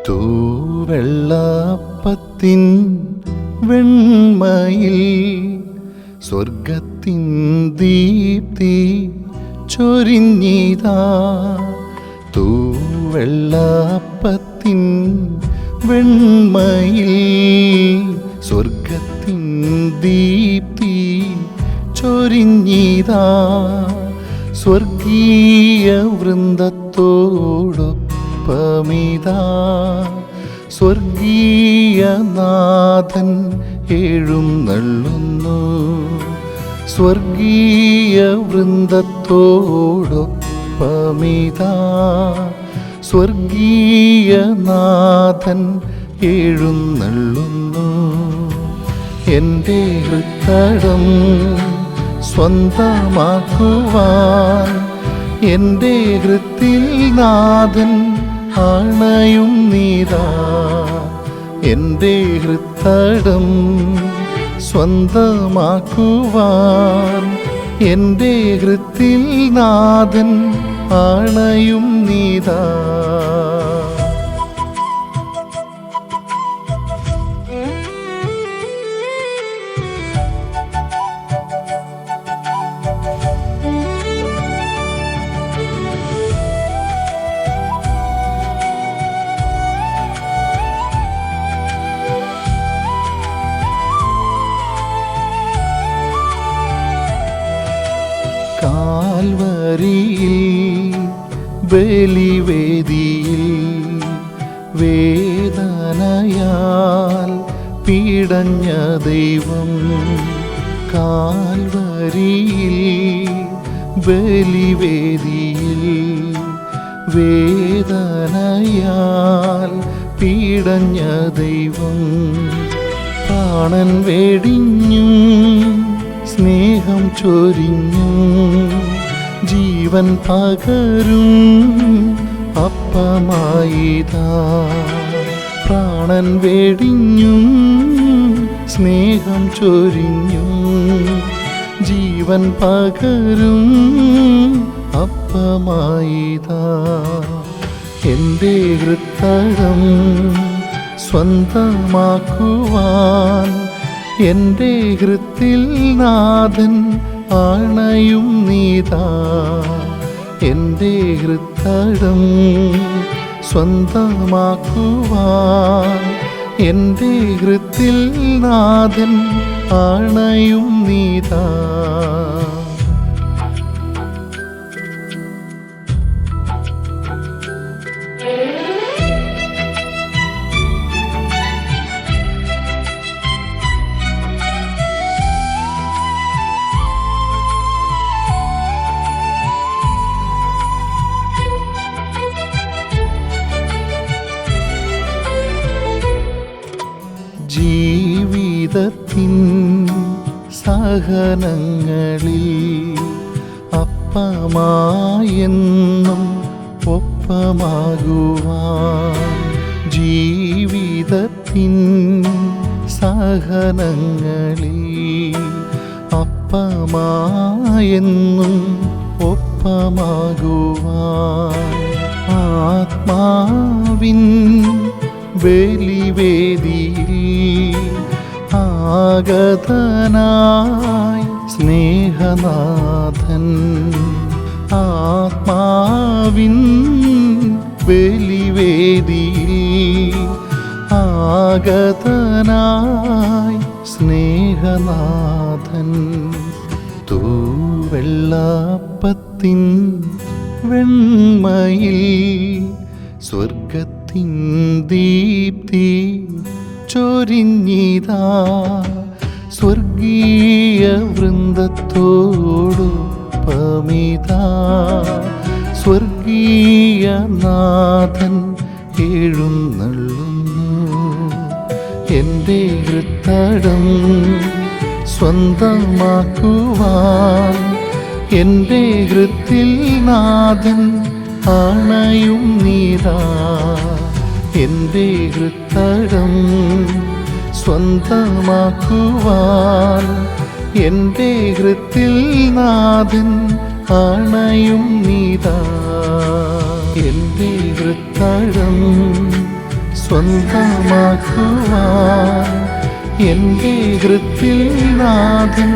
തൂവെള്ളപ്പത്തിൻ വെണ്മയിൽ സ്വർഗത്തിൻ ദീപ്തി ചൊരിഞ്ഞിതാ. തൂവെള്ളപ്പത്തിൻ വെണ്മയിൽ സ്വർഗത്തിൻ ദീപ്തി ചൊരിഞ്ഞിതാ. സ്വർഗീയ വൃന്ദത്തോടൊപ്പമിതാ സ്വർഗീയനാഥൻ എഴുന്നള്ളുന്നു. സ്വർഗീയ വൃന്ദത്തോടൊപ്പമിതാ സ്വർഗീയനാഥൻ എഴുന്നള്ളുന്നു. എൻ്റെ ഹൃത്തടം സ്വന്തമാക്കുവാൻ എൻ്റെ ഹൃത്തിൽ നാഥൻ ആണയും നീതാ. എൻ്റെ ഹൃത്തടം സ്വന്തമാക്കുവാൻ എൻ്റെ ഹൃത്തിൽ നാഥൻ ആണയും നീതാ. കാൽവരിയിൽ ബലിവേദിയിൽ വേദനയാൽ പീഡഞ്ഞ ദൈവം. കാൽവരിയിൽ ബലിവേദിയിൽ വേദനയാൽ പീഡഞ്ഞ ദൈവം. പ്രാണൻ വെടിഞ്ഞും സ്നേഹം ചൊരിഞ്ഞും ജീവൻ പകരും അപ്പമായിതാ. പ്രാണൻ വെടിഞ്ഞും സ്നേഹം ചൊരിഞ്ഞും ജീവൻ പകരും അപ്പമായിതാ. എൻ്റെ ഹൃത്തടം സ്വന്തമാക്കുവാൻ എൻ്റെ ഹൃത്തിൽ നാഥൻ ആണയും നീതാ. എൻ്റെ ഹൃത്തടം സ്വന്തമാക്കുവാൻ എൻ്റെ ഹൃത്തിൽ നാഥൻ ആണയും നീതാ. ജീവിതത്തിൻ സഹനങ്ങളിൽ അപ്പമായെന്നും ഒപ്പമാകുവാൻ. ജീവിതത്തിൻ സഹനങ്ങളിൽ അപ്പമായെന്നും ഒപ്പമാകുവാൻ. ആത്മാവിൻ ബലിവേദിയിൽ ആഗതനായി സ്നേഹനാഥൻ. ആത്മാവിൻ ബലിവേദിയിൽ ആഗതനായി സ്നേഹനാഥൻ. തൂവെള്ളപ്പത്തിൻ വെണ്മയിൽ സ്വർഗത്തിൻ ദീപ്തി ചൊരിഞ്ഞിതാ. സ്വർഗീയ വൃന്ദത്തോടൊപ്പമിതാ സ്വർഗീയനാഥൻ എഴുന്നള്ളുന്നു. എൻ്റെ ഹൃത്തടം സ്വന്തമാക്കുവാൻ എൻ്റെ ഹൃത്തിൽ നാഥൻ ആണയും നീതാ. എൻ്റെ ഹൃത്തടം സ്വന്തമാക്കുവാൻ എൻ്റെ ഹൃത്തിൽ നാഥൻ ആണയും നീതാ. എൻ്റെ ഹൃത്തടം സ്വന്തമാക്കുവാൻ എൻ്റെ ഹൃത്തിൽ നാഥൻ